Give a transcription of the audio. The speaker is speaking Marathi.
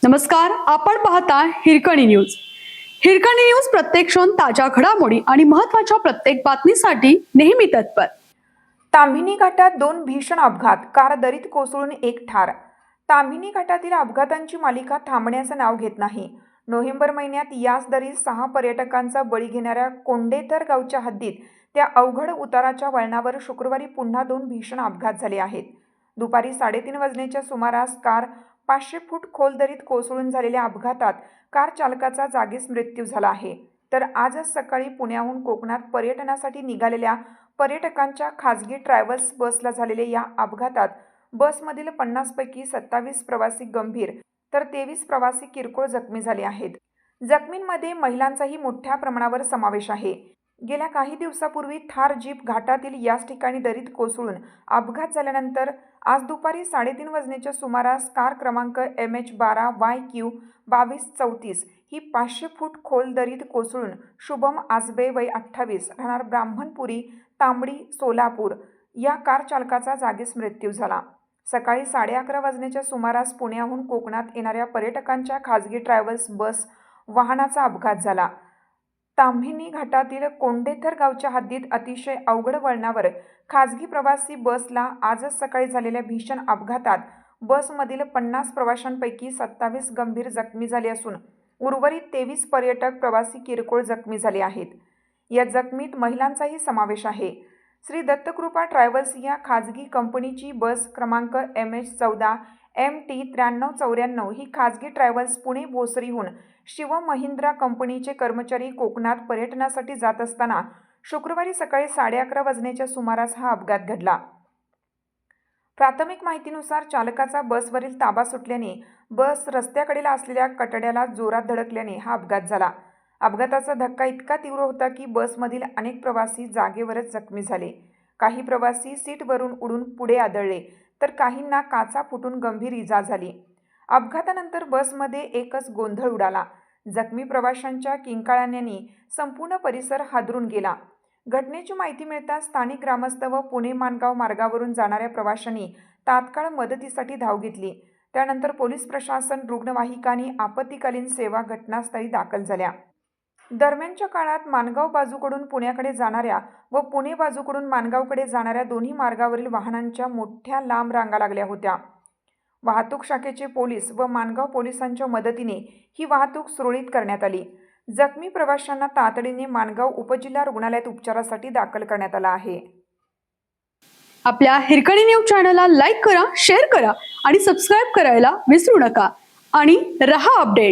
नमस्कार, आपण पाहता हिरकणी न्यूज। हिरकणी न्यूज प्रत्येक क्षण ताज्या घडामोडी आणि महत्त्वाच्या प्रत्येक बातमीसाठी नेहमी तत्पर। ताम्हिणी घाटात दोन भीषण अपघात, कार दरीत कोसळून एक ठार। ताम्हिणी घाटातील अपघातांची मालिका थांबण्याचं नाव घेत नाही। नोव्हेंबर महिन्यात याच दरीत 6 पर्यटकांचा बळी घेणाऱ्या कोंडेथर गावच्या हद्दीत त्या अवघड उताराच्या वळणावर शुक्रवारी पुन्हा 2 भीषण अपघात झाले आहेत। दुपारी 3:30 वाजण्याच्या सुमारास कार 500 फूट खोल दरीत कोसळून झालेल्या अपघातात कार चालकाचा जागीच मृत्यू झाला आहे। तर आजच सकाळी पुण्याहून कोकणात पर्यटनासाठी निघालेल्या पर्यटकांच्या खासगी ट्रॅव्हल्स बसला झालेल्या या अपघातात बसमधील 50 पैकी 27 प्रवासी गंभीर तर 23 प्रवासी किरकोळ जखमी झाले आहेत। जखमींमध्ये महिलांचाही मोठ्या प्रमाणावर समावेश आहे। गेल्या काही दिवसापूर्वी थार जीप घाटातील याच ठिकाणी दरीत कोसळून अपघात झाल्यानंतर आज दुपारी 3:30 वाजण्याच्या सुमारास कार क्रमांक MH12YQ2234 ही 500 फूट खोल दरीत कोसळून शुभम आजबे वय 28 राहणार ब्राह्मणपुरी तांबडी सोलापूर या कार चालकाचा जागीच मृत्यू झाला। सकाळी 11:30 वाजण्याच्या सुमारास पुण्याहून कोकणात येणाऱ्या पर्यटकांच्या खासगी ट्रॅव्हल्स बस वाहनाचा अपघात झाला। ताम्हिणी घाटातील कोंडेथर गावच्या हद्दीत अतिशय अवघड वळणावर खासगी प्रवासी बसला आजच सकाळी झालेल्या भीषण अपघातात बसमधील 50 प्रवाशांपैकी 27 गंभीर जखमी झाले असून उर्वरित 23 पर्यटक प्रवासी किरकोळ जखमी झाले आहेत। या जखमीत महिलांचाही समावेश आहे। श्री दत्तकृपा ट्रॅव्हल्स या खाजगी कंपनीची बस क्रमांक MH14MT9394 ही खाजगी ट्रॅव्हल्स पुणे भोसरीहून शिव महिंद्रा कंपनीचे कर्मचारी कोकणात पर्यटनासाठी जात असताना शुक्रवारी सकाळी 11:30 वाजण्याच्या सुमारास हा अपघात घडला। प्राथमिक माहितीनुसार चालकाचा बसवरील ताबा सुटल्याने बस रस्त्याकडेला असलेल्या कटड्याला जोरात धडकल्याने हा अपघात झाला। अपघाताचा धक्का इतका तीव्र होता की बसमधील अनेक प्रवासी जागेवरच जखमी झाले। काही प्रवासी सीटवरून उडून पुढे आदळले तर काहींना काचा फुटून गंभीर इजा झाली। अपघातानंतर बसमध्ये एकच गोंधळ उडाला। जखमी प्रवाशांच्या किंकाळण्याने संपूर्ण परिसर हादरून गेला। घटनेची माहिती मिळताच स्थानिक ग्रामस्थ व पुणे माणगाव मार्गावरून जाणाऱ्या प्रवाशांनी तात्काळ मदतीसाठी धाव घेतली। त्यानंतर पोलीस प्रशासन, रुग्णवाहिका आणि आपत्कालीन सेवा घटनास्थळी दाखल झाल्या। दरम्यानच्या काळात माणगाव बाजूकडून पुण्याकडे जाणाऱ्या व पुणे बाजूकडून माणगावकडे जाणाऱ्या दोन्ही मार्गावरील वाहनांच्या मोठ्या लांब रांगा लागल्या होत्या। वाहतूक शाखेचे पोलीस व माणगाव पोलिसांच्या मदतीने ही वाहतूक सुरळीत करण्यात आली। जखमी प्रवाशांना तातडीने माणगाव उपजिल्हा रुग्णालयात उपचारासाठी दाखल करण्यात आला आहे। आपल्या हिरकणी न्यूज चॅनलला लाईक करा, शेअर करा आणि सबस्क्राइब करायला विसरू नका आणि रहा अपडेट।